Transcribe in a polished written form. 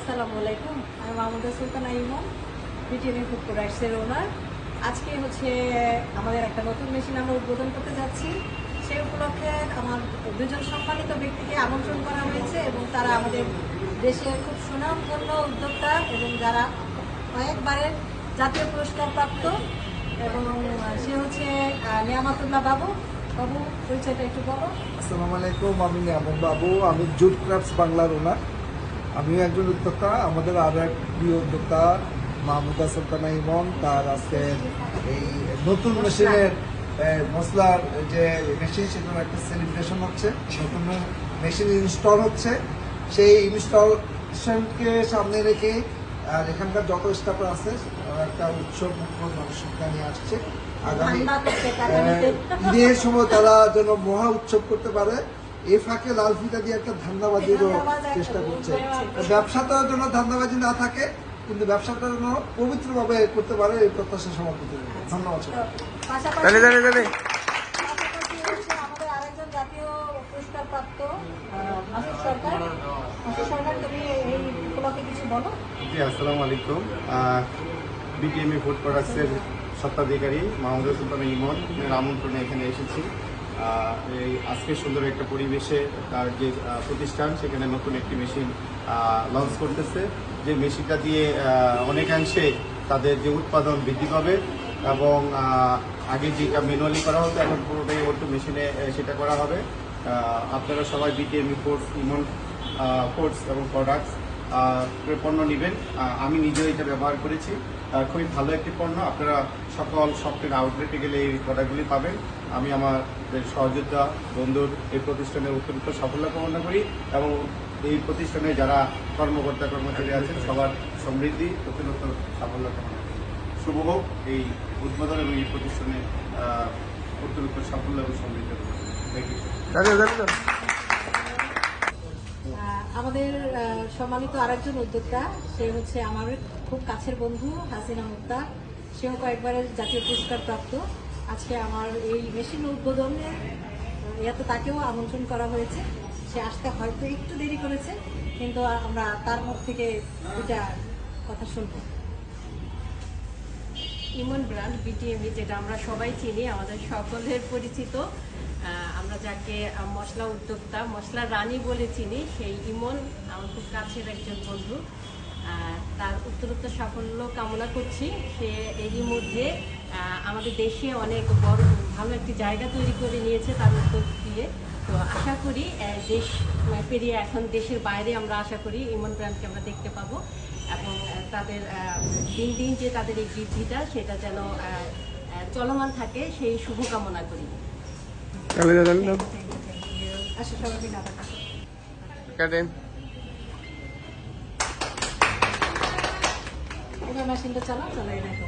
আসসালামু আলাইকুম। আমি মাহমুদা সুলতানা ইমন, বিটিএমই ফুড প্রোডাক্টসের ওনার। আজকে আমাদের একটা নতুন মেশিন আমরা উদ্বোধন করতে যাচ্ছি। সেই উপলক্ষে আমার দুজন সম্মানিত ব্যক্তিকে আমন্ত্রণ করা হয়েছে এবং তারা আমাদের দেশের খুব সুনামধন্য উদ্যোক্তা এবং যারা কয়েকবারের জাতীয় পুরস্কার প্রাপ্ত, এবং সে হচ্ছে নিয়ামতুল্লাহ বাবু। বাবু, পরিচয়টা একটু বলো। আসসালামু আলাইকুম, আমি নিয়ামত বাবু। আমি জুট ক্রাফটস বাংলার ওনার। আমিও একজন উদ্যোক্তা। আমাদের আরও এক প্রিয় উদ্যোক্তা মাহমুদা সুলতানা ইমন, তার আজকে এই নতুন মেশিনের মশলার যে মেশিন, সেটার একটা সেলিব্রেশন হচ্ছে। নতুন মেশিন ইনস্টল হচ্ছে। সেই ইনস্টলেশনকে সামনে রেখে আর এখানকার যত স্টাফ আছে একটা উৎসব মানসিকতা নিয়ে আসছে। আগামী ঈদের সময় তারা যেন মহা উৎসব করতে পারে, এই ফাঁকে লাল ফিতা দিয়ে একটা ধান্দাবাজিরও চেষ্টা করছে। ব্যবসাটাও যেন ধান্দাবাজি না থাকে, কিন্তু ব্যবসাটা যেন পবিত্রভাবে করতে পারে, এই প্রত্যাশা সমাপ্ত। ধন্যবাদ। আমাদের আরেকজন জাতীয় পুরস্কার প্রাপ্ত মাসুদ সরকার। মাসুদ সরকার, তুমি এই উপলক্ষে কিছু বলো। জি, আসসালামু আলাইকুম। বিটিএমই ফুড প্রোডাক্টসের স্বত্বাধিকারী মাহমুদা সুলতানা ইমন আমন্ত্রণে এখানে এসেছি। এই আজকে সুন্দর একটা পরিবেশে তার যে প্রতিষ্ঠান, সেখানে নতুন একটি মেশিন লঞ্চ করতেছে। যে মেশিনটা দিয়ে অনেকাংশে তাদের যে উৎপাদন বৃদ্ধি পাবে এবং আগে যেটা ম্যানুয়ালি করা হতো, এখন পুরোটাই একটু মেশিনে সেটা করা হবে। আপনারা সবাই বিটিএমই ফুডস, ইমন ফুডস এবং প্রোডাক্টস পণ্য নেবেন। আমি নিজেও এটা ব্যবহার করেছি, খুবই ভালো একটি পণ্য। আপনারা সকল সফটওয়্যার আউটলেটে গেলে এই প্রোডাক্টগুলি পাবেন। আমি আমার সহযোদ্ধা বন্ধুর এই প্রতিষ্ঠানের অত্যন্ত সাফল্য কামনা করি এবং এই প্রতিষ্ঠানে যারা কর্মকর্তা কর্মচারী আছেন সবার সমৃদ্ধি, অত্যন্ত সাফল্য কামনা করি। শুভ হোক এই উদ্বোধন এবং এই প্রতিষ্ঠানে অত্যন্ত সাফল্য এবং সমৃদ্ধি। আমাদের সম্মানিত আরেকজন উদ্যোক্তা, সে হচ্ছে আমার খুব কাছের বন্ধু হাসিনা মুক্তা। সেও কয়েকবারের জাতীয় পুরস্কার প্রাপ্ত। আজকে আমার এই মেশিন উদ্বোধনে তাকেও আমন্ত্রণ করা হয়েছে। সে আসতে হয়তো একটু দেরি করেছে, কিন্তু আমরা তার মুখ থেকে দুটা কথা শুনবো। ইমন ব্র্যান্ড বিটিএমই, যেটা আমরা সবাই চিনি, আমাদের সকলের পরিচিত। আমরা যাকে মশলা উদ্যোক্তা, মশলা রানী বলে চিনি, সেই ইমন আমার খুব কাছের একজন বন্ধু। তার উত্তরোত্তর সাফল্য কামনা করছি। সে এরই মধ্যে আমাদের দেশে অনেক বড় ভালো একটি জায়গা তৈরি করে নিয়েছে তার উদ্যোগ দিয়ে। তো আশা করি দেশ পেরিয়ে এখন দেশের বাইরে আমরা আশা করি ইমন ব্র্যান্ডকে আমরা দেখতে পাবো, এবং তাদের দিন দিন যে তাদের এই বৃদ্ধিটা, সেটা যেন চলমান থাকে, সেই শুভকামনা করি। মেশিনটা চালাও, চালাই দেখো।